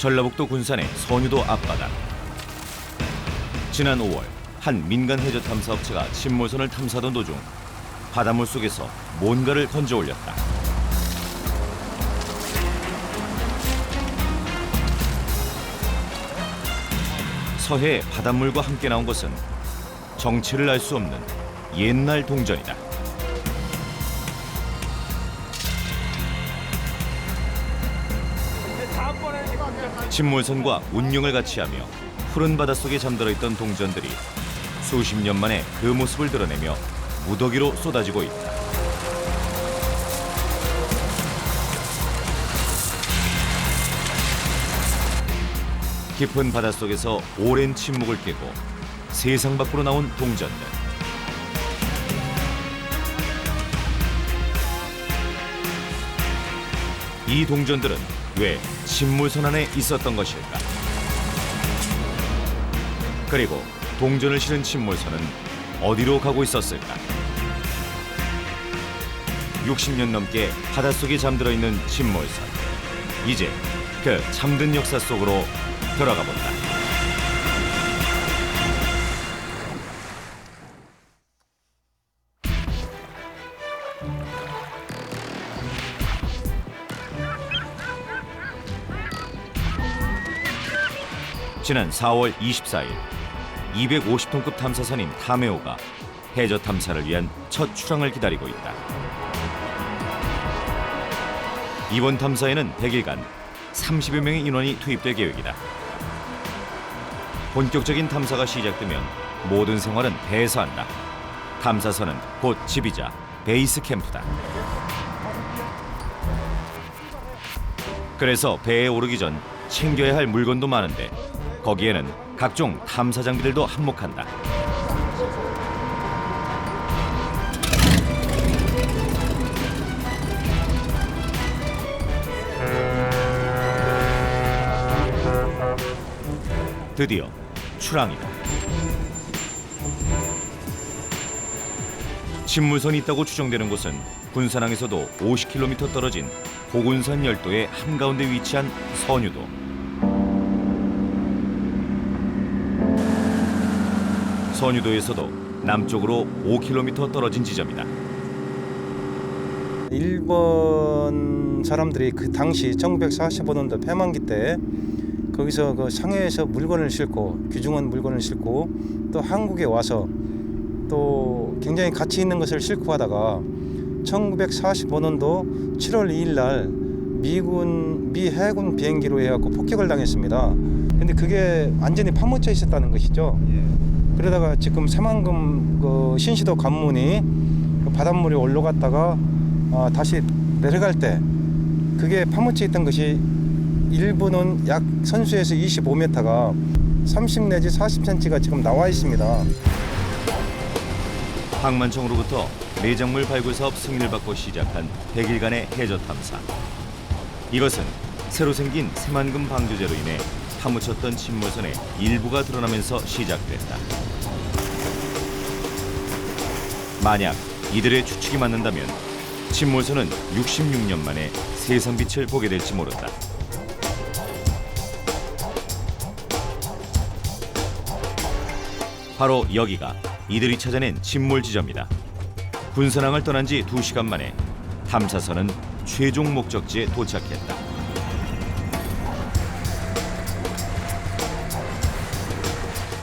전라북도 군산의 선유도 앞바다. 지난 5월 한 민간 해저 탐사 업체가 침몰선을 탐사하던 도중 바닷물 속에서 뭔가를 건져 올렸다. 서해의 바닷물과 함께 나온 것은 정체를 알 수 없는 옛날 동전이다. 침몰선과 운용을 같이 하며 푸른 바닷속에 잠들어 있던 동전들이 수십 년 만에 그 모습을 드러내며 무더기로 쏟아지고 있다. 깊은 바닷속에서 오랜 침묵을 깨고 세상 밖으로 나온 동전들. 이 동전들은 왜 침몰선 안에 있었던 것일까? 그리고 동전을 실은 침몰선은 어디로 가고 있었을까? 60년 넘게 바닷속에 잠들어 있는 침몰선. 이제 그 잠든 역사 속으로 들어가 본다. 지난 4월 24일 250톤급 탐사선인 타메오가 해저 탐사를 위한 첫 출항을 기다리고 있다. 이번 탐사에는 100일간 30여 명의 인원이 투입될 계획이다. 본격적인 탐사가 시작되면 모든 생활은 배에서 한다. 탐사선은 곧 집이자 베이스 캠프다. 그래서 배에 오르기 전 챙겨야 할 물건도 많은데 거기에는 각종 탐사 장비들도 한몫한다. 드디어 출항이다. 침몰선이 있다고 추정되는 곳은 군산항에서도 50km 떨어진 고군산 열도의 한가운데 위치한 선유도. 선유도에서도 남쪽으로 5km 떨어진 지점이다. 일본 사람들이 그 당시 1945년도 폐만기 때 거기서 그 상해에서 물건을 싣고 귀중한 물건을 싣고 또 한국에 와서 또 굉장히 가치 있는 것을 싣고 하다가 1945년도 7월 2일 날 미 해군 비행기로 해갖고 폭격을 당했습니다. 근데 그게 완전히 파묻혀 있었다는 것이죠. 그러다가 지금 새만금 그 신시도 관문이 바닷물에 올라갔다가 다시 내려갈 때 그게 파묻혀 있던 것이 일부는 약 선수에서 25m가 30 내지 40cm가 지금 나와 있습니다. 항만청으로부터 내장물 발굴 사업 승인을 받고 시작한 100일간의 해저 탐사. 이것은 새로 생긴 새만금 방조제로 인해 파묻혔던 침몰선의 일부가 드러나면서 시작됐다. 만약 이들의 추측이 맞는다면 침몰선은 66년 만에 세상 빛을 보게 될지 모른다. 바로 여기가 이들이 찾아낸 침몰 지점이다. 군산항을 떠난 지 2시간 만에 탐사선은 최종 목적지에 도착했다.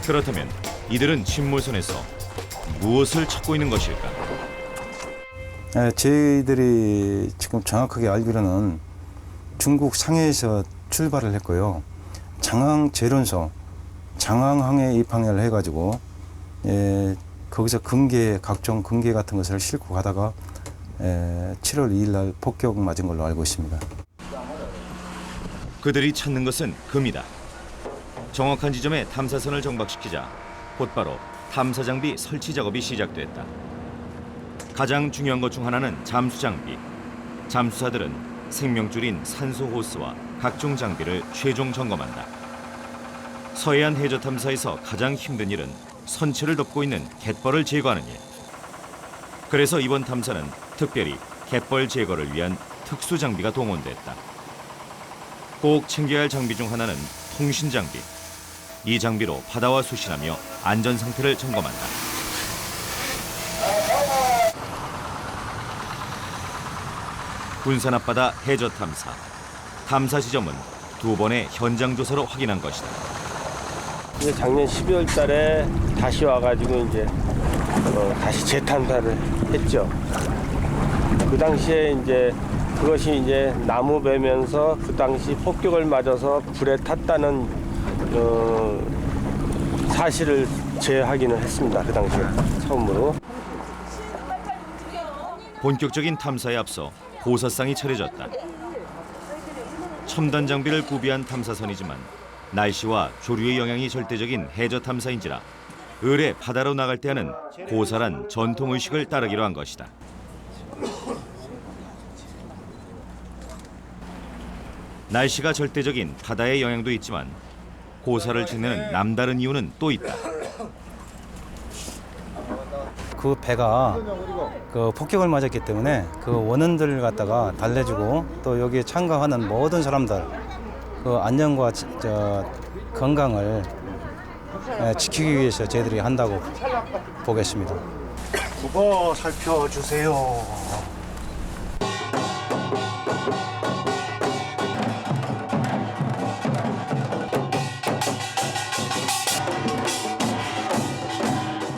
그렇다면 이들은 침몰선에서 무엇을 찾고 있는 것일까? 저희들이 지금 정확하게 알기로는 중국 상해에서 출발을 했고요. 장항 제론소, 장항항에 입항을 해가지고 거기서 각종 금괴 같은 것을 싣고 가다가 7월 2일 날 폭격 맞은 걸로 알고 있습니다. 그들이 찾는 것은 금이다. 정확한 지점에 탐사선을 정박시키자 곧바로 탐사 장비 설치 작업이 시작됐다. 가장 중요한 것 중 하나는 잠수 장비. 잠수사들은 생명줄인 산소 호스와 각종 장비를 최종 점검한다. 서해안 해저 탐사에서 가장 힘든 일은 선체를 덮고 있는 갯벌을 제거하는 일. 그래서 이번 탐사는 특별히 갯벌 제거를 위한 특수 장비가 동원됐다. 꼭 챙겨야 할 장비 중 하나는 통신 장비. 이 장비로 바다와 수신하며 안전 상태를 점검한다. 군산 앞바다 해저 탐사. 탐사 지점은 2번의 현장 조사로 확인한 것이다. 이제 작년 12월 달에 다시 와가지고 이제 다시 재탐사를 했죠. 그 당시에 이제 그것이 이제 나무 베면서 그 당시 폭격을 맞아서 불에 탔다는 사실을 재확인을 했습니다. 그 당시에 처음으로. 본격적인 탐사에 앞서 고사상이 차려졌다. 첨단 장비를 구비한 탐사선이지만 날씨와 조류의 영향이 절대적인 해저 탐사인지라 을에 바다로 나갈 때 하는 고사란 전통 의식을 따르기로 한 것이다. 날씨가 절대적인 바다의 영향도 있지만 고사를 지내는 남다른 이유는 또 있다. 그 배가 그 폭격을 맞았기 때문에 그 원인들을 갖다가 달래주고 또 여기에 참가하는 모든 사람들 그 안전과 건강을 지키기 위해서 저희들이 한다고 보겠습니다. 국어 살펴주세요.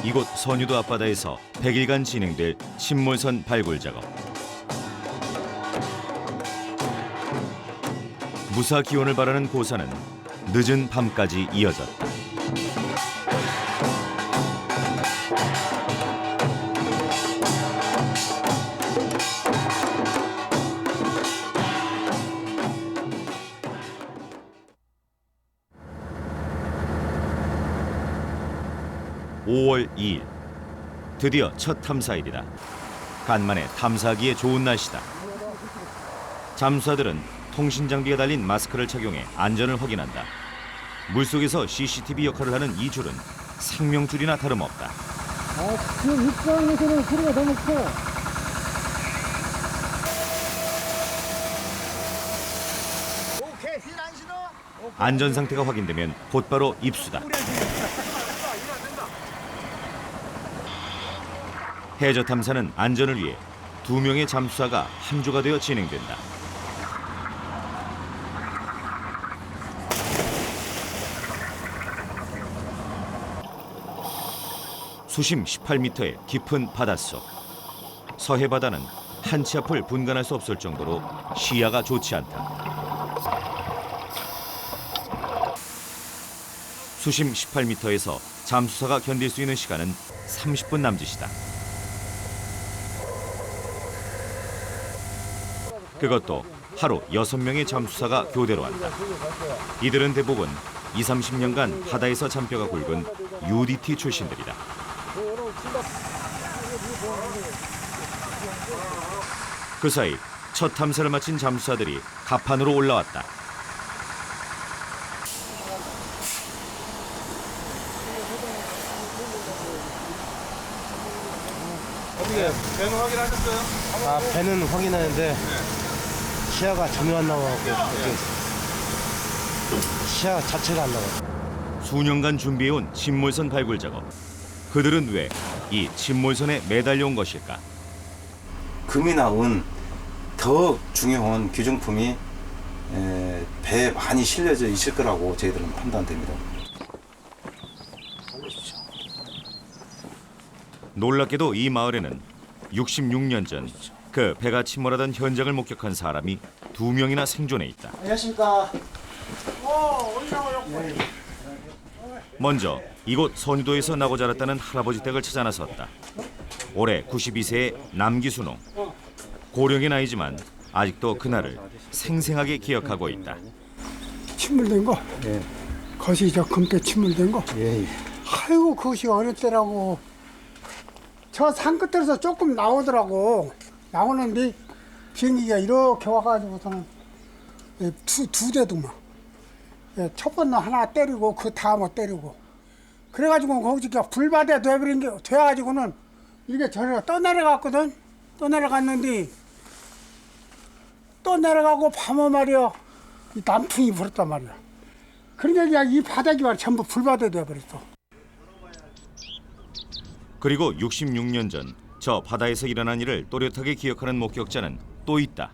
이곳 선유도 앞바다에서 100일간 진행될 침몰선 발굴 작업. 무사 기원을 바라는 고사는 늦은 밤까지 이어졌다. (5월 2일) 드디어 첫 탐사일이다. 간만에 탐사하기에 좋은 날씨다. 잠수사들은 통신 장비가 달린 마스크를 착용해 안전을 확인한다. 물속에서 CCTV 역할을 하는 이 줄은 생명줄이나 다름없다. 지금 육상에서는 소리가 너무 커. 안전 상태가 확인되면 곧바로 입수다. 해저 탐사는 안전을 위해 2명의 잠수사가 함조가 되어 진행된다. 수심 18m의 깊은 바닷속. 서해 바다는 한 치 앞을 분간할 수 없을 정도로 시야가 좋지 않다. 수심 18m에서 잠수사가 견딜 수 있는 시간은 30분 남짓이다. 그것도 하루 6명의 잠수사가 교대로 한다. 이들은 대부분 20-30년간 바다에서 잔뼈가 굵은 UDT 출신들이다. 그 사이 첫 탐사를 마친 잠수사들이 갑판으로 올라왔다. 배는 확인하셨어요? 아, 배는 확인하는데 시야가 전혀 안 나와갖고 시야 자체가 안 나와요. 수년간 준비해온 침몰선 발굴 작업. 그들은 왜 이 침몰선에 매달려 온 것일까? 금이나 은 더 중요한 귀중품이 배에 많이 실려져 있을 거라고 저희들은 판단됩니다. 놀랍게도 이 마을에는 66년 전 그 배가 침몰하던 현장을 목격한 사람이 2명이나 생존해 있다. 안녕하십니까. 먼저 이곳 선유도에서 나고 자랐다는 할아버지 댁을 찾아 나섰다. 올해 92세의 남기순홍. 고령의 나이지만 아직도 그날을 생생하게 기억하고 있다. 침몰된 거? 예. 거시 저 금태 침몰된 거? 예. 아이고 그것이 어느 때라고. 저 산 끝에서 조금 나오더라고. 나오는데 비행기가 이렇게 와가지고서는 두 대도만. 첫 번째 하나 때리고 그 다음에 때리고. 그래가지고 거기가 불바다에 돼버린 게 돼가지고는 이게 저리가 떠내려갔거든. 떠내려갔는데 또 내려가고 밤에 말이야 이 남풍이 불었단 말이야. 그러니까 그냥 이 바닥이 말이야 전부 불바다 돼버렸어. 그리고 66년 전 저 바다에서 일어난 일을 또렷하게 기억하는 목격자는 또 있다.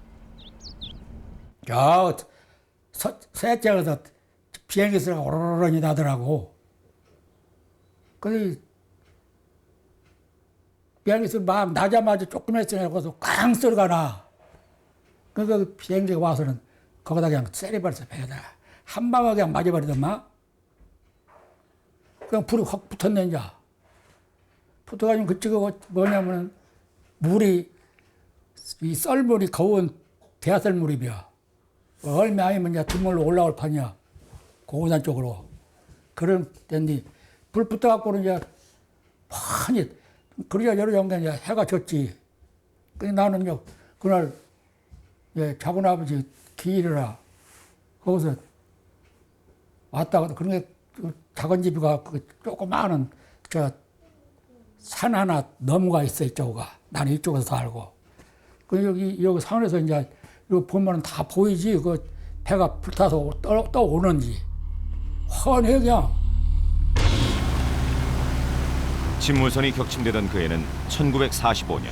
저 셋째가서 비행기 소리가 오르르르 나더라고. 근데 비행기 소리 막 나자마자 조금 했으면서 꽝 소리가 나. 그러니까 그 비행기가 와서는 거기다 그냥 세리버려서 배에다 한 방에 그냥 맞아버리더만. 그냥 불이 확 붙었네 이제. 붙어가지고 그쪽에 뭐냐면은 물이 이 썰물이 거운 대하썰물이야. 얼마 아니면 이제 뒷물로 올라올 판이야. 고구산 쪽으로. 그런 데인데 불 붙어갖고는 이제 많이 그러자 여러 정도 이제 해가 졌지. 근데 나는 이제 그날 작은 아버지 기일이라 거기서 왔다가 그러니까 작은 집이가 그 조그마한 산 하나 넘어가 있어 이쪽가. 나는 이쪽에서 살고. 그 여기 산에서 이제 이거 보면은 다 보이지. 그 배가 불타서 떠오는지. 훤해 그냥. 침몰선이 격침되던 그 해는 1945년.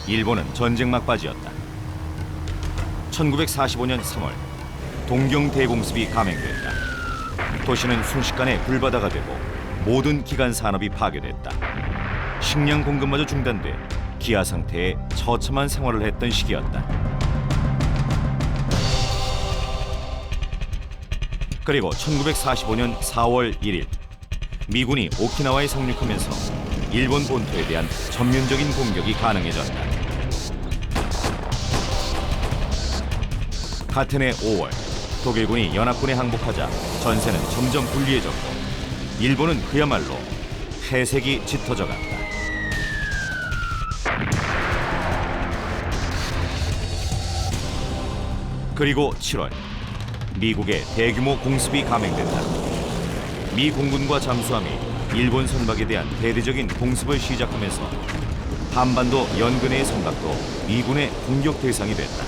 일본은 전쟁 막바지였다. 1945년 3월 동경 대공습이 감행됐다. 도시는 순식간에 불바다가 되고 모든 기간 산업이 파괴됐다. 식량 공급마저 중단돼 기아 상태에 처참한 생활을 했던 시기였다. 그리고 1945년 4월 1일 미군이 오키나와에 상륙하면서 일본 본토에 대한 전면적인 공격이 가능해졌다. 같은 해 5월 독일군이 연합군에 항복하자 전세는 점점 불리해졌고 일본은 그야말로 폐색이 짙어져 갔다. 그리고 7월 미국의 대규모 공습이 감행된다. 미 공군과 잠수함이 일본 선박에 대한 대대적인 공습을 시작하면서 한반도 연근해의 선박도 미군의 공격 대상이 됐다.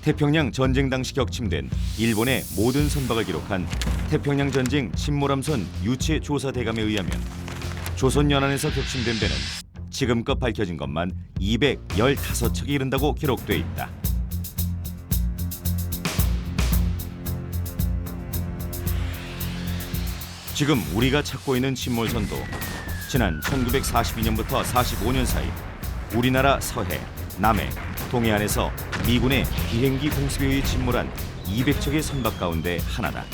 태평양 전쟁 당시 격침된 일본의 모든 선박을 기록한 태평양 전쟁 침몰함선 유체 조사 대감에 의하면 조선 연안에서 격침된 배는 지금껏 밝혀진 것만 215척에 이른다고 기록돼 있다. 지금 우리가 찾고 있는 침몰선도 지난 1942년부터 45년 사이 우리나라 서해, 남해, 동해안에서 미군의 비행기 공습에 의해 침몰한 200척의 선박 가운데 하나다.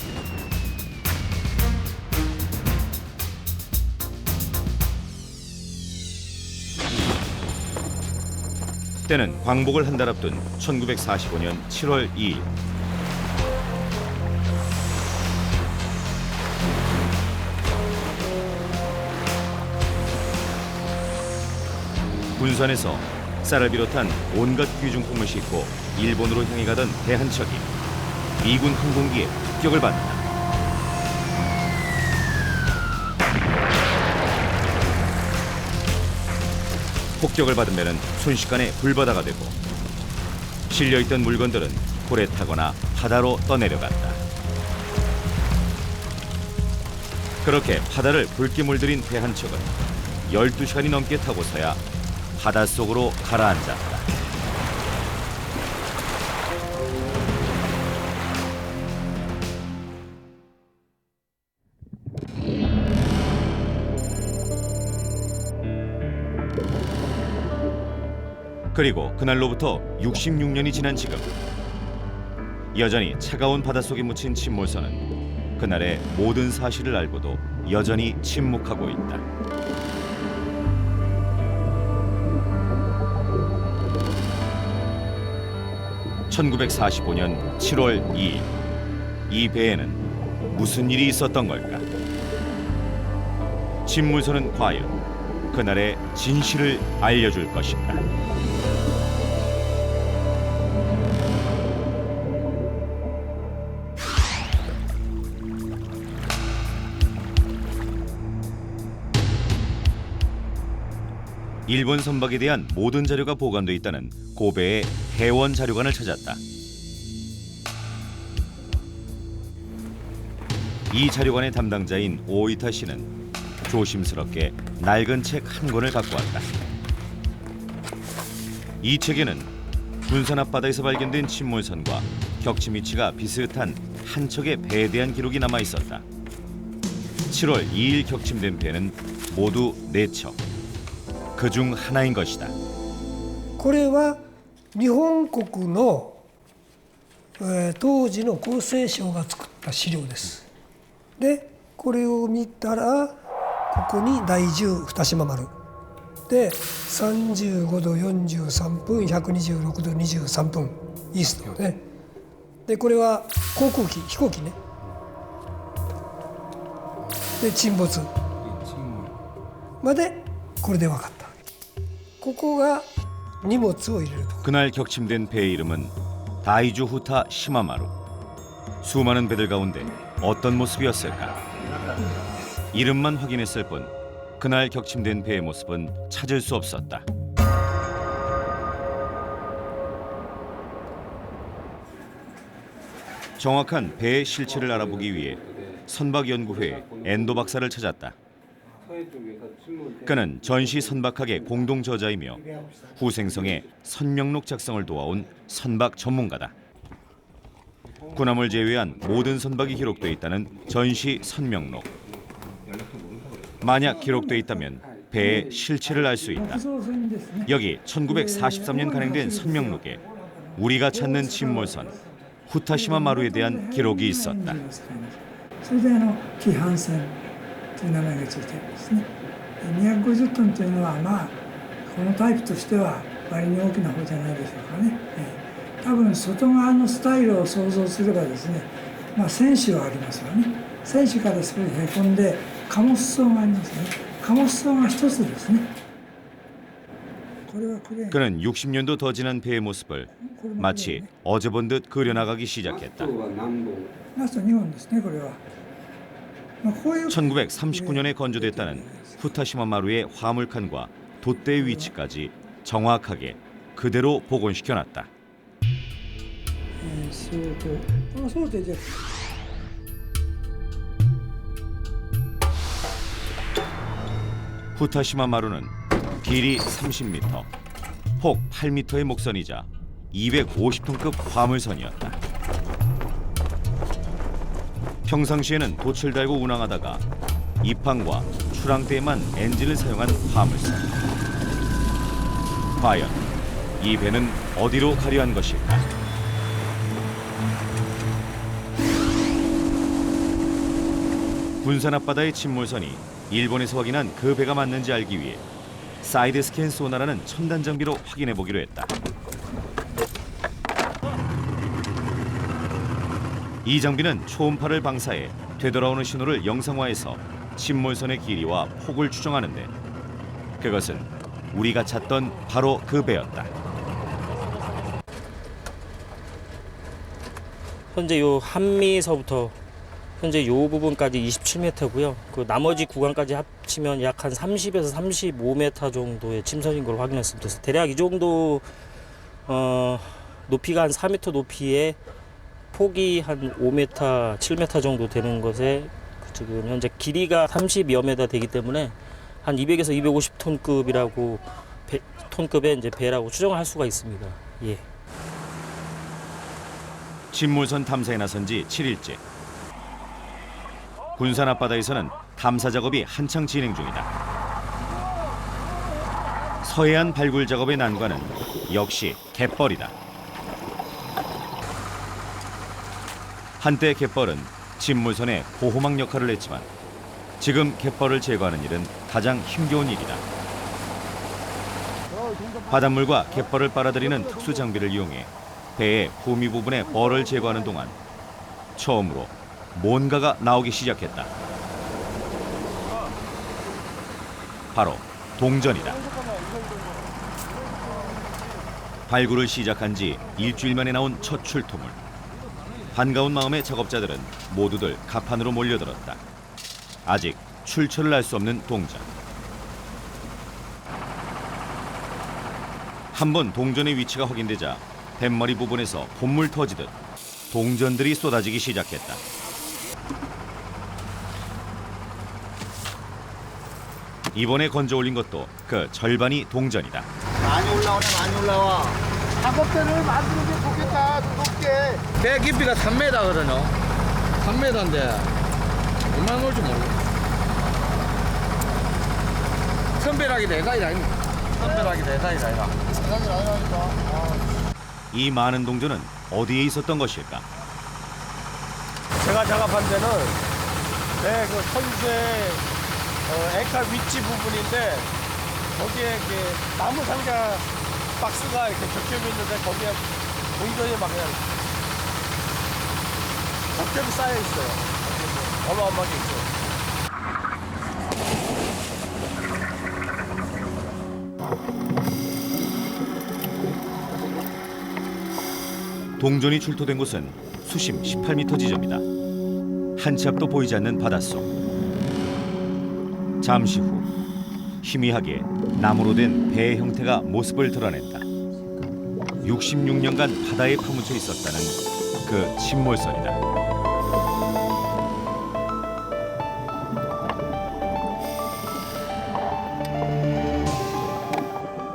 때는 광복을 한 달 앞둔 1945년 7월 2일. 군산에서 쌀을 비롯한 온갖 귀중품을 싣고 일본으로 향해 가던 배 한 척이 미군 항공기에 폭격을 받는다. 폭격을 받은 배는 순식간에 불바다가 되고 실려있던 물건들은 불에 타거나 바다로 떠내려갔다. 그렇게 바다를 붉게 물들인 배 한 척은 12시간이 넘게 타고서야 바닷속으로 가라앉았다. 그리고 그날로부터 66년이 지난 지금 여전히 차가운 바닷속에 묻힌 침몰선은 그날의 모든 사실을 알고도 여전히 침묵하고 있다. (1945년 7월 2일) 이 배에는 무슨 일이 있었던 걸까? 침몰선은 과연 그날의 진실을 알려줄 것인가? 일본 선박에 대한 모든 자료가 보관돼 있다는 고베의 해원 자료관을 찾았다. 이 자료관의 담당자인 오이타 씨는 조심스럽게 낡은 책 한 권을 갖고 왔다. 이 책에는 군산 앞바다에서 발견된 침몰선과 격침 위치가 비슷한 한 척의 배에 대한 기록이 남아 있었다. 7월 2일 격침된 배는 모두 4척. 그중 하나인 것이다. これは日本国の、当時の厚生省が作った資料です。でこれを見たらここに第10二島丸で35度43分126度23分イーストね。でこれは航空機飛行機ね。で沈没までこれで分かった。ここが荷物を入れるとこ。 그날 격침된 배의 이름은 다이주 후타 시마마루. 수많은 배들 가운데 어떤 모습이었을까? 이름만 확인했을 뿐 그날 격침된 배의 모습은 찾을 수 없었다. 정확한 배의 실체를 알아보기 위해 선박연구회의 엔도 박사를 찾았다. 그는 전시 선박학의 공동 저자이며 후생성의 선명록 작성을 도와온 선박 전문가다. 군함을 제외한 모든 선박이 기록돼 있다는 전시 선명록. 만약 기록돼 있다면 배의 실체를 알 수 있다. 여기 1943년 간행된 선명록에 우리가 찾는 침몰선 후타시마 마루에 대한 기록이 있었다. それで紀帆船という名前がついているんですね。250トンというのはまあこのタイプとしては割に大きな方じゃないでしょうかね。多分外側のスタイルを想像すればですね、まあ船首はありますよね。船首から少しへこんで貨物層がありますね。貨物層が一つですね。 그는 60년도 더 지난 배의 모습을 마치 어제 본 듯 그려나가기 시작했다. 1939년에 건조됐다는 후타시마 마루의 화물칸과 돛대의 위치까지 정확하게 그대로 복원시켜놨다. 후타시마 마루는 길이 30m, 폭 8m의 목선이자 250톤급 화물선이었다. 평상시에는 돛을 달고 운항하다가 입항과 출항 때에만 엔진을 사용한 화물선. 과연 이 배는 어디로 가려 한 것일까? 군산 앞바다의 침몰선이 일본에서 확인한 그 배가 맞는지 알기 위해 사이드 스캔 소나라는 첨단 장비로 확인해 보기로 했다. 이 장비는 초음파를 방사해 되돌아오는 신호를 영상화해서 침몰선의 길이와 폭을 추정하는데 그것은 우리가 찾던 바로 그 배였다. 현재 요 한미서부터 현재 요 부분까지 27m고요. 그 나머지 구간까지 합치면 약 한 30에서 35m 정도의 침선인 걸 확인했습니다. 그래서 대략 이 정도 높이가 한 4m 높이에 폭이 한 5m, 7m 정도 되는 것에 지금 현재 길이가 30여 m 되기 때문에 한 200에서 250톤급이라고 톤급의 이제 배라고 추정을 할 수가 있습니다. 예. 침몰선 탐사에 나선 지 7일째. 군산 앞바다에서는 탐사 작업이 한창 진행 중이다. 서해안 발굴 작업의 난관은 역시 갯벌이다. 한때 갯벌은 침몰선의 보호막 역할을 했지만 지금 갯벌을 제거하는 일은 가장 힘겨운 일이다. 바닷물과 갯벌을 빨아들이는 특수 장비를 이용해 배의 후미 부분의 벌을 제거하는 동안 처음으로 뭔가가 나오기 시작했다. 바로 동전이다. 발굴을 시작한 지 일주일 만에 나온 첫 출토물. 반가운 마음의 작업자들은 모두들 갑판으로 몰려들었다. 아직 출처를 알 수 없는 동전. 한번 동전의 위치가 확인되자 뱃머리 부분에서 봇물 터지듯 동전들이 쏟아지기 시작했다. 이번에 건져 올린 것도 그 절반이 동전이다. 많이 올라오네, 많이 올라와. 작업대를 만드는 게 좋겠다, 높게. 배 깊이가 3m거든요. 3m인데 얼마나 올지 모르겠어요. 선배락이 대사이다. 선배락이 대사이다. 세상에 나이라니까. 이 많은 동전은 어디에 있었던 것일까? 제가 작업한 데는 그 선수의 앵칼 위치 부분인데 거기에 이렇게 나무 상자 박스가 이렇게 겹겹이 있는데 거기에 동전이 막 그냥 겹겹이 쌓여 있어요. 어마어마하게 있어요. 동전이 출토된 곳은 수심 18m 지점이다. 한 치 앞도 보이지 않는 바닷속. 잠시 후 희미하게 나무로 된 배의 형태가 모습을 드러냈다. 66년간 바다에 파묻혀 있었다는 그 침몰선이다.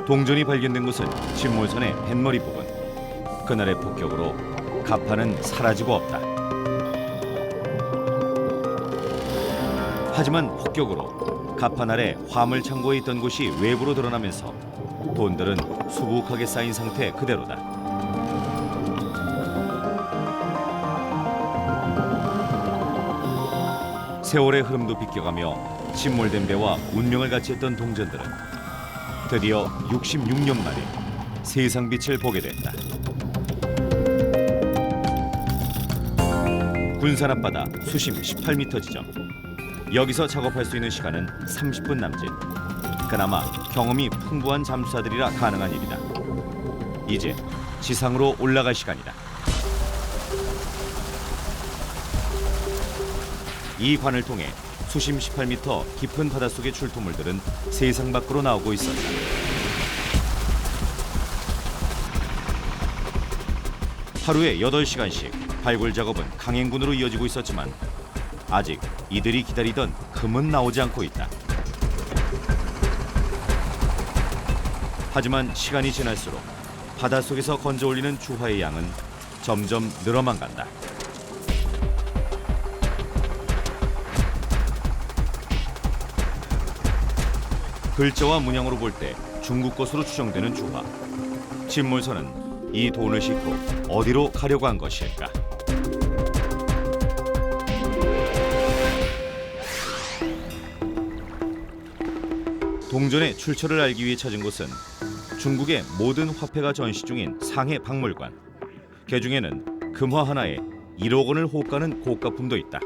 동전이 발견된 곳은 침몰선의 뱃머리 부분. 그날의 폭격으로 가판은 사라지고 없다. 하지만 폭격으로 가판 아래 화물 창고에 있던 곳이 외부로 드러나면서 돈들은 수북하게 쌓인 상태 그대로다. 세월의 흐름도 비껴가며 침몰된 배와 운명을 같이 했던 동전들은 드디어 66년 만에 세상 빛을 보게 됐다. 군산 앞바다 수심 18m 지점. 여기서 작업할 수 있는 시간은 30분 남짓. 그나마 경험이 풍부한 잠수사들이라 가능한 일이다. 이제 지상으로 올라갈 시간이다. 이 관을 통해 수심 18m 깊은 바닷속의 출토물들은 세상 밖으로 나오고 있었다. 하루에 8시간씩 발굴 작업은 강행군으로 이어지고 있었지만 아직 이들이 기다리던 금은 나오지 않고 있다. 하지만 시간이 지날수록 바닷속에서 건져 올리는 주화의 양은 점점 늘어만 간다. 글자와 문양으로 볼 때 중국 것으로 추정되는 주화. 침몰선은 이 돈을 싣고 어디로 가려고 한 것일까? 동전의 출처를 알기 위해 찾은 곳은 중국의 모든 화폐가 전시 중인 상해 박물관. 그 중에는 금화 하나에 1억 원을 호가는 고가품도 있다.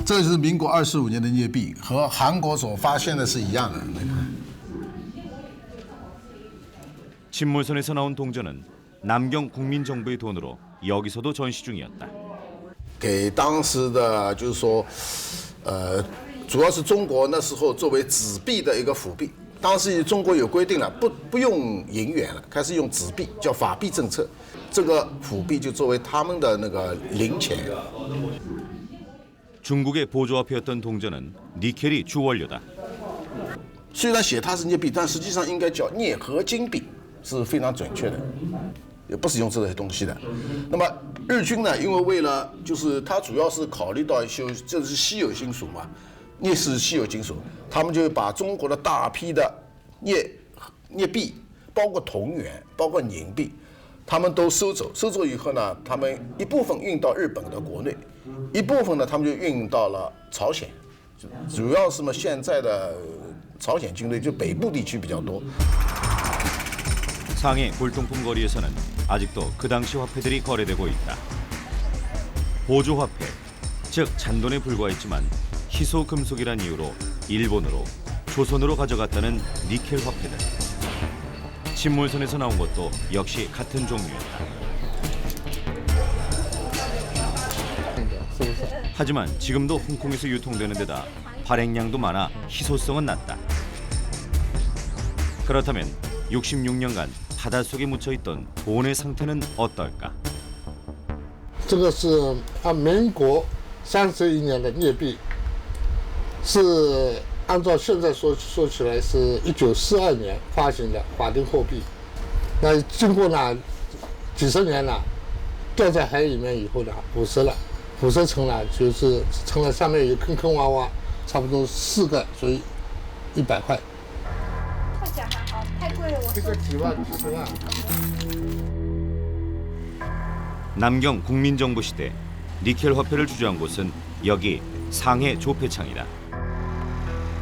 这是民国25年的镍币，和韩国所发现的是一样的。 침몰선에서 나온 동전은 남경 국민정부의 돈으로 여기서도 전시 중이었다. 给当时的就是说，主要是中国那时候作为纸币的一个辅币。当时中国有规定了，不用银元了，开始用纸币，叫法币政策。这个辅币就作为他们的那个零钱。 중국의 보조화폐였던 동전은 니켈이 주 원료다. 虽然写它是镍币，但实际上应该叫镍合金币，是非常准确的，也不是用这些东西的。那么日军呢，因为为了就是它主要是考虑到这是稀有金属嘛，镍是稀有金属，他们就把中国的大批的镍币，包括铜元，包括宁币，他们都收走。收走以后呢，他们一部分运到日本的国内。 一部分呢，他们就运到了朝鲜，主要是嘛现在的朝鲜军队就北部地区比较多。 상해 골동품 거리에서는 아직도 그 당시 화폐들이 거래되고 있다. 보조화폐, 즉 잔돈에 불과했지만 희소 금속이란 이유로 일본으로, 조선으로 가져갔다는 니켈 화폐들. 침몰선에서 나온 것도 역시 같은 종류였다. 하지만 지금도 홍콩에서 유통되는 데다 발행량도 많아 희소성은 낮다. 그렇다면 66년간 바닷속에 묻혀있던 돈의 상태는 어떨까? 这个是按民国31年的镍币，是按照现在说起来是1942年发行的法定货币。那经过呢几十年了，掉在海里面以后呢，腐蚀了，腐蚀成了就是成了上面有坑坑洼洼，差不多4个，所以100块。特价还好，太贵了我。这个几万、几十万。 남경 국민정부 시대 니켈 화폐를 주저한 곳은 여기 상해 조폐창이다.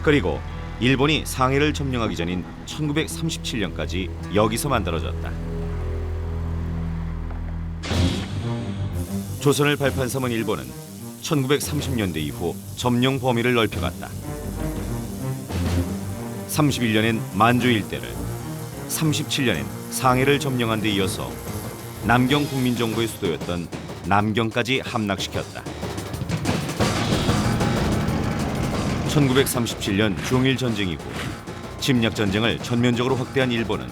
그리고 일본이 상해를 점령하기 전인 1937년까지 여기서 만들어졌다. 조선을 발판 삼은 일본은 1930년대 이후 점령 범위를 넓혀갔다. 31년엔 만주 일대를, 37년엔 상해를 점령한 데 이어서 남경 국민정부의 수도였던 남경까지 함락시켰다. 1937년 중일 전쟁 이후 침략 전쟁을 전면적으로 확대한 일본은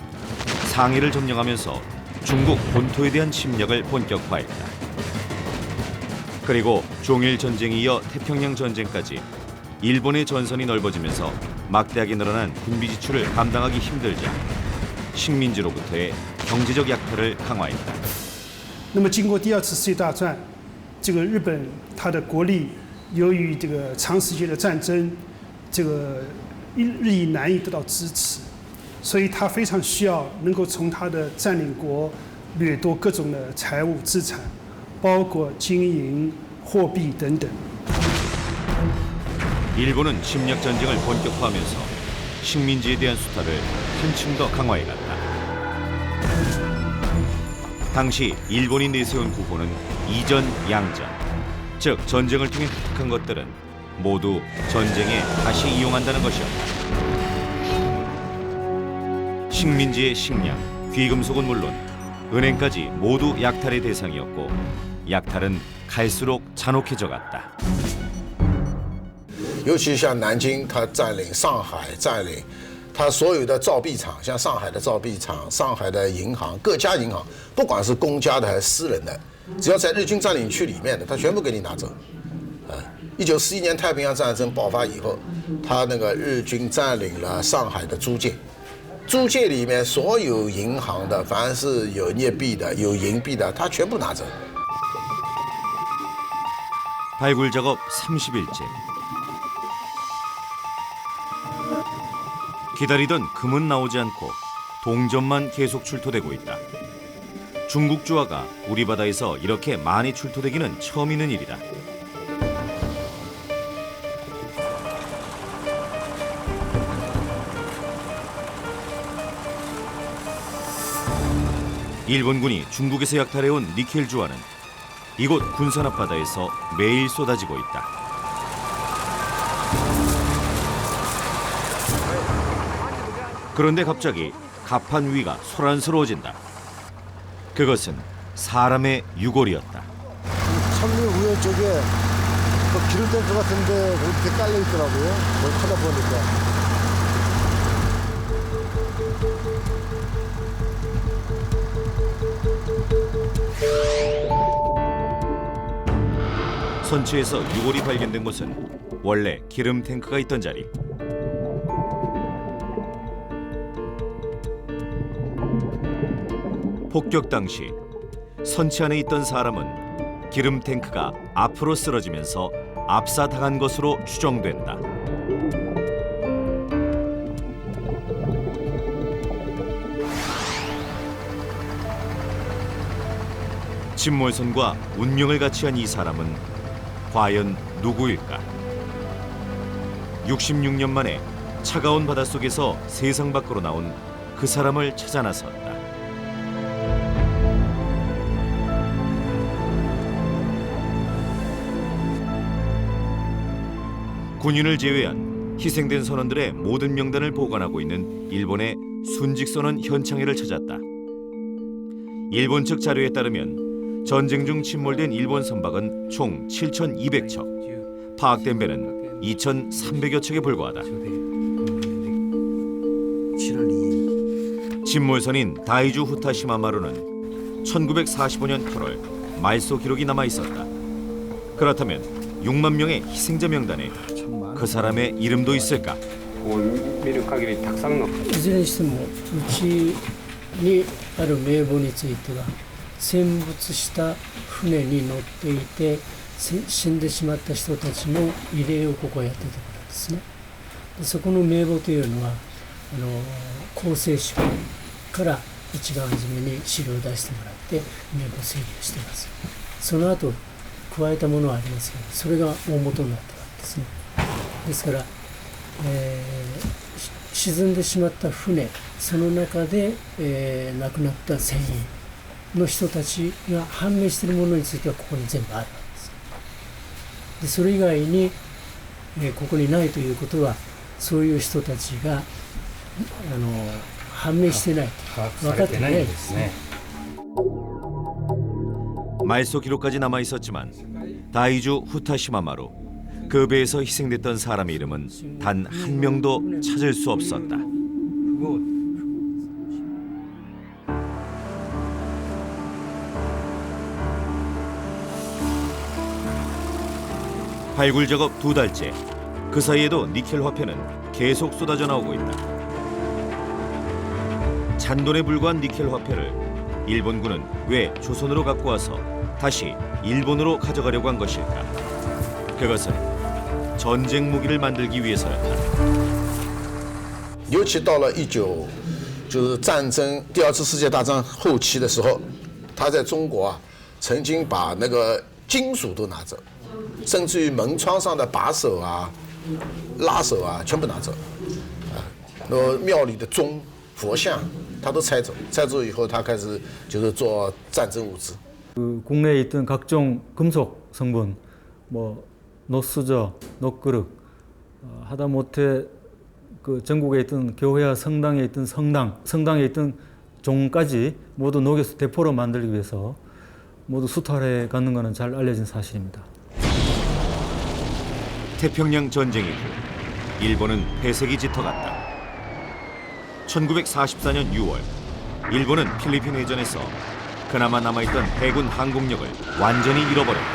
상해를 점령하면서 중국 본토에 대한 침략을 본격화했다. 그리고 중일 전쟁이 이어 태평양 전쟁까지 일본의 전선이 넓어지면서 막대하게 늘어난 군비 지출을 감당하기 힘들자 식민지로부터의 경제적 약탈을 강화했다. 那么经过第2次世界大战，这个日本它的国力由于这个长时间的战争，这个日益难以得到支持，所以它非常需要能够从它的占领国掠夺各种的财物资产，包括金银、货币等等。 일본은 침략 전쟁을 본격화하면서 식민지에 대한 수탈을 한층 더 강화해갔다. 당시 일본이 내세운 구호는 이전 양전, 즉 전쟁을 통해 획득한 것들은 모두 전쟁에 다시 이용한다는 것이었다. 식민지의 식량, 귀금속은 물론 은행까지 모두 약탈의 대상이었고 약탈은 갈수록 잔혹해져 갔다. 尤其像南京，它占领上海，占领它所有的造币厂，像上海的造币厂、上海的银行、各家银行，不管是公家的还是私人的，只要在日军占领区里面的，它全部给你拿走。1941年太平洋战争爆发以后，它那个日军占领了上海的租界，租界里面所有银行的，凡是有镍币的、有银币的，它全部拿走。 발굴 작업 30일째. 기다리던 금은 나오지 않고 동전만 계속 출토되고 있다. 중국 주화가 우리 바다에서 이렇게 많이 출토되기는 처음 있는 일이다. 일본군이 중국에서 약탈해온 니켈 주화는 이곳 군산 앞바다에서 매일 쏟아지고 있다. 그런데 갑자기 갑판 위가 소란스러워진다. 그것은 사람의 유골이었다. 천리 우회 쪽에 기름 탱크 같은데 이렇게 깔려 있더라고요. 뭘 하다 보니까. 선체에서 유골이 발견된 곳은 원래 기름 탱크가 있던 자리. 폭격 당시 선체 안에 있던 사람은 기름 탱크가 앞으로 쓰러지면서 압사당한 것으로 추정된다. 침몰선과 운명을 같이 한 이 사람은 과연 누구일까? 66년 만에 차가운 바닷속에서 세상 밖으로 나온 그 사람을 찾아 나섰다. 군인을 제외한 희생된 선원들의 모든 명단을 보관하고 있는 일본의 순직선원 현창회를 찾았다. 일본 측 자료에 따르면 전쟁 중 침몰된 일본 선박은 총 7,200척, 파악된 배는 2,300여 척에 불과하다. 침몰선인 다이주 후타시마마루는 1945년 8월 말소 기록이 남아 있었다. 그렇다면 6만 명의 희생자 명단에 그 사람의 이름도 있을까? 見る限りたくさんのいずれにしてもうちにある名簿については戦没した船に乗っていて死んでしまった人たちの慰霊をここやってたからですね。でそこの名簿というのは厚生省から一番初めに資料を出してもらって名簿整理をしています。その後加えたものはありますけど、それが大元になったわけですね。ですから沈んでしまった船、その中で、亡くなった船員の人たちが判明しているものについてはここに全部あるわけです。でそれ以外に、ここにないということはそういう人たちが判明してない、分かってないですね。 말소 기록까지 남아 있었지만 다이주 후타시마마루 그 배에서 희생됐던 사람의 이름은 단 한 명도 찾을 수 없었다. 발굴 작업 2달째. 그 사이에도 니켈 화폐는 계속 쏟아져 나오고 있다. 잔돈에 불과한 니켈 화폐를 일본군은 왜 조선으로 갖고 와서 다시 일본으로 가져가려고 한 것일까? 그것은 전쟁 무기를 만들기 위해서였다. 尤其到了就是战争第二次世界大战后期的时候，他在中国曾经把那个金属都拿走，甚至于门窗上的把手拉手全部拿走，庙里的钟、佛像他都拆走，拆走以后他开始就是做战争物资。 국내에 있던 각종 금속 성분, 노수저, 녹그릇, 하다못해 그 전국에 있던 교회와 성당에 있던 성당에 있던 종까지 모두 녹여서 대포로 만들기 위해서 모두 수탈해 가는 것은 잘 알려진 사실입니다. 태평양 전쟁 이후 일본은 회색이 짙어갔다. 1944년 6월 일본은 필리핀 해전에서 그나마 남아있던 해군 항공력을 완전히 잃어버렸다.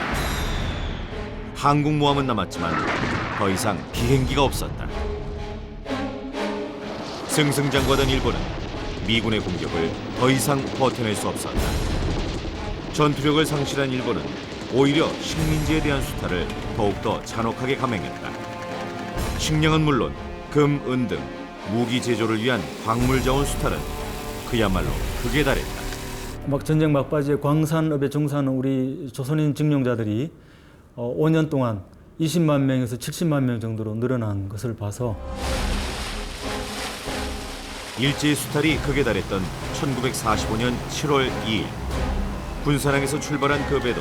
항공모함은 남았지만 더 이상 비행기가 없었다. 승승장구하던 일본은 미군의 공격을 더 이상 버텨낼 수 없었다. 전투력을 상실한 일본은 오히려 식민지에 대한 수탈을 더욱더 잔혹하게 감행했다. 식량은 물론 금, 은 등 무기 제조를 위한 광물 자원 수탈은 그야말로 극에 달했다. 전쟁 막바지에 광산업에 종사하는 우리 조선인 직용자들이 5년 동안 20만 명에서 70만 명 정도로 늘어난 것을 봐서 일제의 수탈이 극에 달했던 1945년 7월 2일 군사랑에서 출발한 그 배도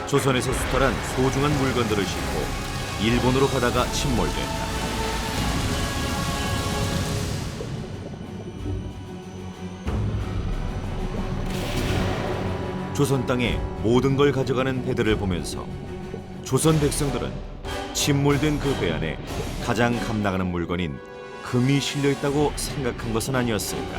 조선에서 수탈한 소중한 물건들을 싣고 일본으로 가다가 침몰됐다. 조선 땅에 모든 걸 가져가는 배들을 보면서 조선 백성들은 침몰된 그 배 안에 가장 값나가는 물건인 금이 실려 있다고 생각한 것은 아니었을까?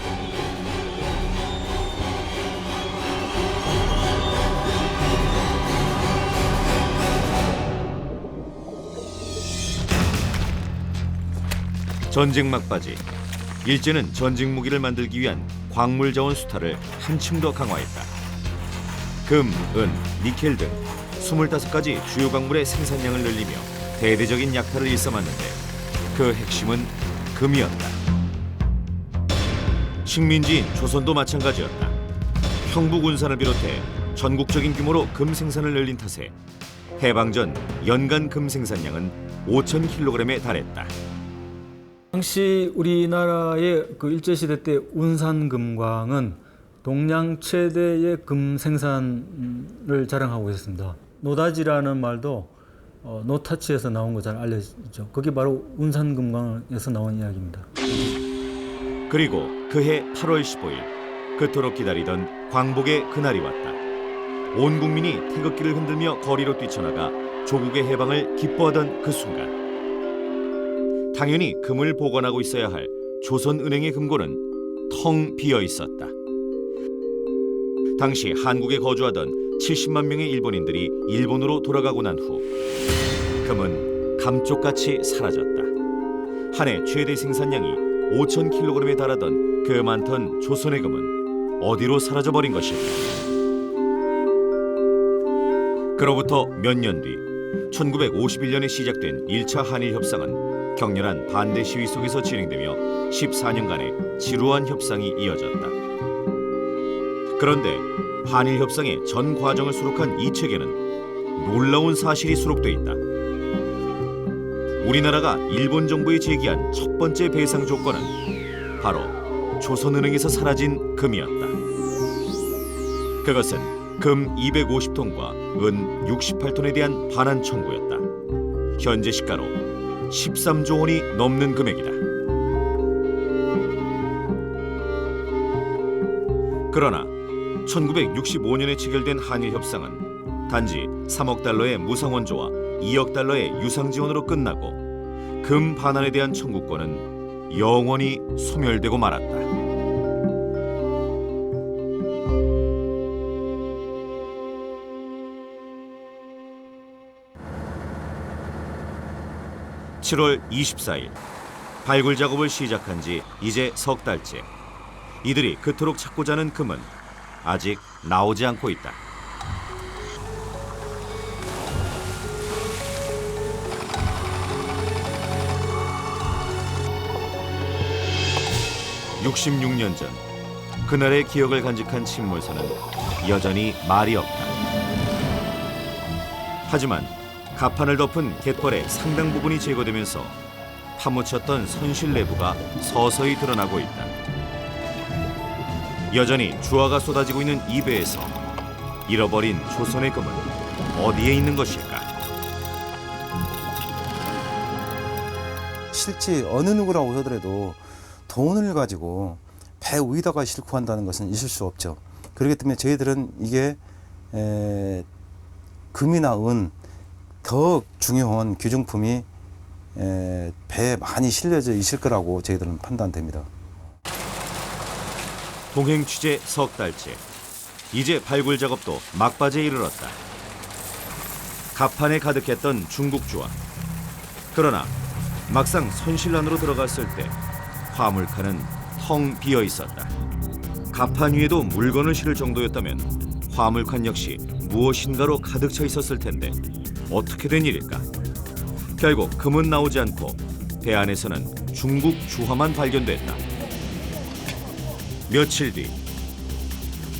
전쟁 막바지, 일제는 전쟁 무기를 만들기 위한 광물 자원 수탈을 한층 더 강화했다. 금, 은, 니켈 등 25가지 주요 광물의 생산량을 늘리며 대대적인 약탈을 일삼았는데 그 핵심은 금이었다. 식민지인 조선도 마찬가지였다. 형부 군산을 비롯해 전국적인 규모로 금 생산을 늘린 탓에 해방 전 연간 금 생산량은 5,000kg에 달했다. 당시 우리나라의 그 일제시대 때 운산금광은 동양 최대의 금 생산을 자랑하고 있었습니다. 노다지라는 말도 노타치에서 나온 거 잘 알려지죠. 그게 바로 운산금광에서 나온 이야기입니다. 그리고 그해 8월 15일 그토록 기다리던 광복의 그날이 왔다. 온 국민이 태극기를 흔들며 거리로 뛰쳐나가 조국의 해방을 기뻐하던 그 순간 당연히 금을 보관하고 있어야 할 조선은행의 금고는 텅 비어 있었다. 당시 한국에 거주하던 70만 명의 일본인들이 일본으로 돌아가고 난 후 금은 감쪽같이 사라졌다. 한 해 최대 생산량이 5,000kg에 달하던 그 많던 조선의 금은 어디로 사라져버린 것일까? 그로부터 몇 년 뒤 1951년에 시작된 1차 한일협상은 격렬한 반대 시위 속에서 진행되며 14년간의 지루한 협상이 이어졌다. 그런데 한일협상의 전 과정을 수록한 이 책에는 놀라운 사실이 수록돼 있다. 우리나라가 일본 정부에 제기한 첫 번째 배상 조건은 바로 조선은행에서 사라진 금이었다. 그것은 금 250톤과 은 68톤에 대한 반환 청구였다. 현재 시가로 13조 원이 넘는 금액이다. 그러나 1965년에 체결된 한일협상은 단지 3억 달러의 무상원조와 2억 달러의 유상지원으로 끝나고 금 반환에 대한 청구권은 영원히 소멸되고 말았다. (7월 24일) 발굴 작업을 시작한 지 이제 석 달째. 이들이 그토록 찾고자 하는 금은 아직 나오지 않고 있다. (66년) 전 그날의 기억을 간직한 침몰선은 여전히 말이 없다. 하지만 갑판을 덮은 갯벌의 상당 부분이 제거되면서 파묻혔던 선실 내부가 서서히 드러나고 있다. 여전히 주화가 쏟아지고 있는 이 배에서 잃어버린 조선의 금은 어디에 있는 것일까? 실제 어느 누구라고 하더라도 돈을 가지고 배 위에다가 싣고 한다는 것은 있을 수 없죠. 그렇기 때문에 저희들은 이게 금이나 은 더 중요한 귀중품이 배에 많이 실려져 있을 거라고 저희들은 판단됩니다. 동행 취재 석 달째. 이제 발굴 작업도 막바지에 이르렀다. 갑판에 가득했던 중국 주화. 그러나 막상 선실 안으로 들어갔을 때 화물칸은 텅 비어 있었다. 갑판 위에도 물건을 실을 정도였다면 화물칸 역시 무엇인가로 가득 차 있었을 텐데 어떻게 된 일일까? 결국 금은 나오지 않고 배 안에서는 중국 주화만 발견됐다. 며칠 뒤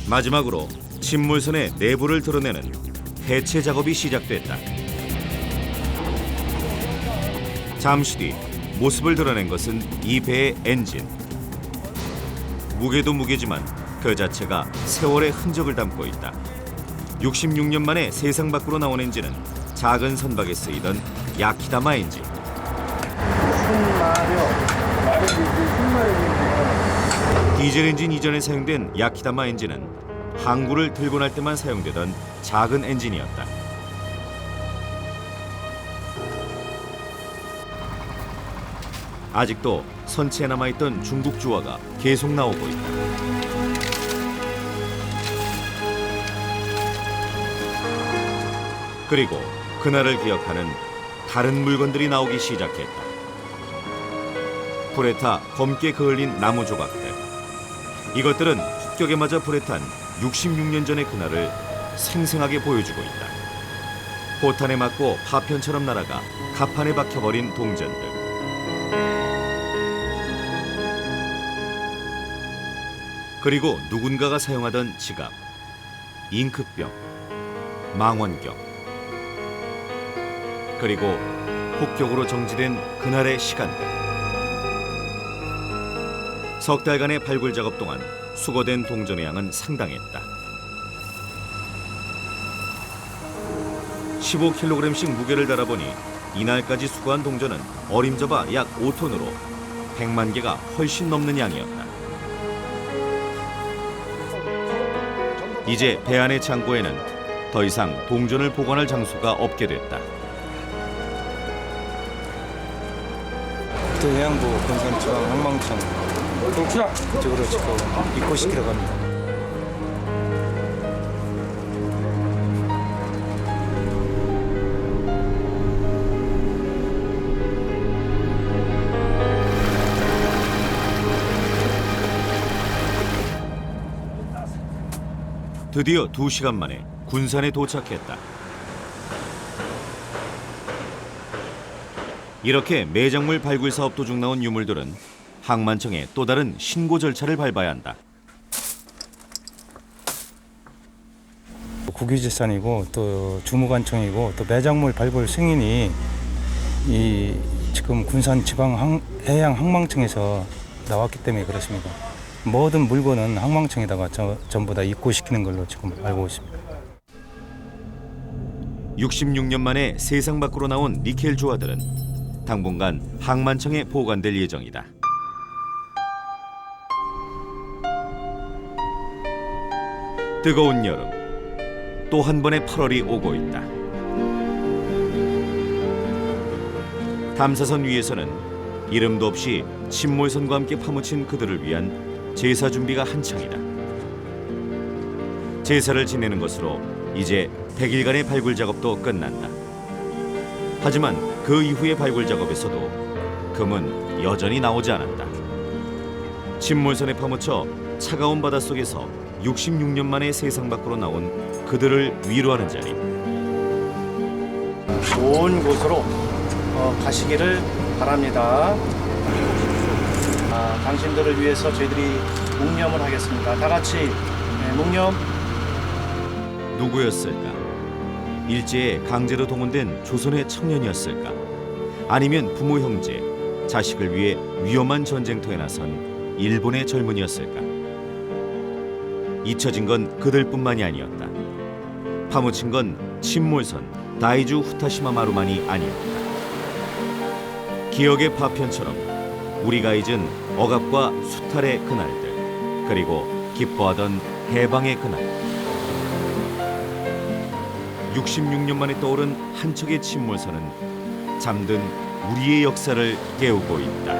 마지막으로 침몰선의 내부를 드러내는 해체 작업이 시작됐다. 잠시 뒤 모습을 드러낸 것은 이 배의 엔진. 무게도 무게지만 그 자체가 세월의 흔적을 담고 있다. 66년 만에 세상 밖으로 나온 엔진은 작은 선박에 쓰이던 야키다마 엔진. 디젤 엔진 이전에 사용된 야키다마 엔진은 항구를 들고 날 때만 사용되던 작은 엔진이었다. 아직도 선체에 남아있던 중국 주화가 계속 나오고 있다. 그리고 그날을 기억하는 다른 물건들이 나오기 시작했다. 불에 타 검게 그을린 나무 조각들. 이것들은 폭격에 맞아 불에 탄 66년 전의 그날을 생생하게 보여주고 있다. 포탄에 맞고 파편처럼 날아가 갑판에 박혀버린 동전들. 그리고 누군가가 사용하던 지갑, 잉크병, 망원경. 그리고 폭격으로 정지된 그날의 시간들. 석 달간의 발굴 작업 동안 수거된 동전의 양은 상당했다. 15kg씩 무게를 달아보니 이날까지 수거한 동전은 어림잡아 약 5톤으로 100만 개가 훨씬 넘는 양이었다. 이제 배 안의 창고에는 더 이상 동전을 보관할 장소가 없게 됐다. 북해해양부 군산지방항망청 그쪽으로 지금 입고시키러 갑니다. 드디어 2시간 만에 군산에 도착했다. 이렇게 매작물 발굴 사업 도중 나온 유물들은 항만청의 또 다른 신고 절차를 밟아야 한다. 국유재산이고 또 주무관청이고 또 매작물 발굴 승인이 이 지금 군산지방해양항망청에서 나왔기 때문에 그렇습니다. 모든 물건은 항망청에다가 전부 다 입고시키는 걸로 지금 알고 있습니다. 66년 만에 세상 밖으로 나온 니켈 조화들은 당분간 항만청에 보관될 예정이다. 뜨거운 여름, 또 한 번의 8월이 오고 있다. 탐사선 위에서는 이름도 없이 침몰선과 함께 파묻힌 그들을 위한 제사 준비가 한창이다. 제사를 지내는 것으로 이제 100일간의 발굴 작업도 끝난다. 하지만 그 이후의 발굴 작업에서도 금은 여전히 나오지 않았다. 침몰선에 파묻혀 차가운 바닷속에서 66년 만에 세상 밖으로 나온 그들을 위로하는 자리. 좋은 곳으로 가시기를 바랍니다. 당신들을 위해서 저희들이 묵념을 하겠습니다. 다 같이 묵념. 누구였을까? 일제에 강제로 동원된 조선의 청년이었을까? 아니면 부모 형제, 자식을 위해 위험한 전쟁터에 나선 일본의 젊은이였을까? 잊혀진 건 그들뿐만이 아니었다. 파묻힌 건 침몰선 다이주 후타시마 마루만이 아니었다. 기억의 파편처럼 우리가 잊은 억압과 수탈의 그날들, 그리고 기뻐하던 해방의 그날. 66년 만에 떠오른 한 척의 침몰선은 잠든 우리의 역사를 깨우고 있다.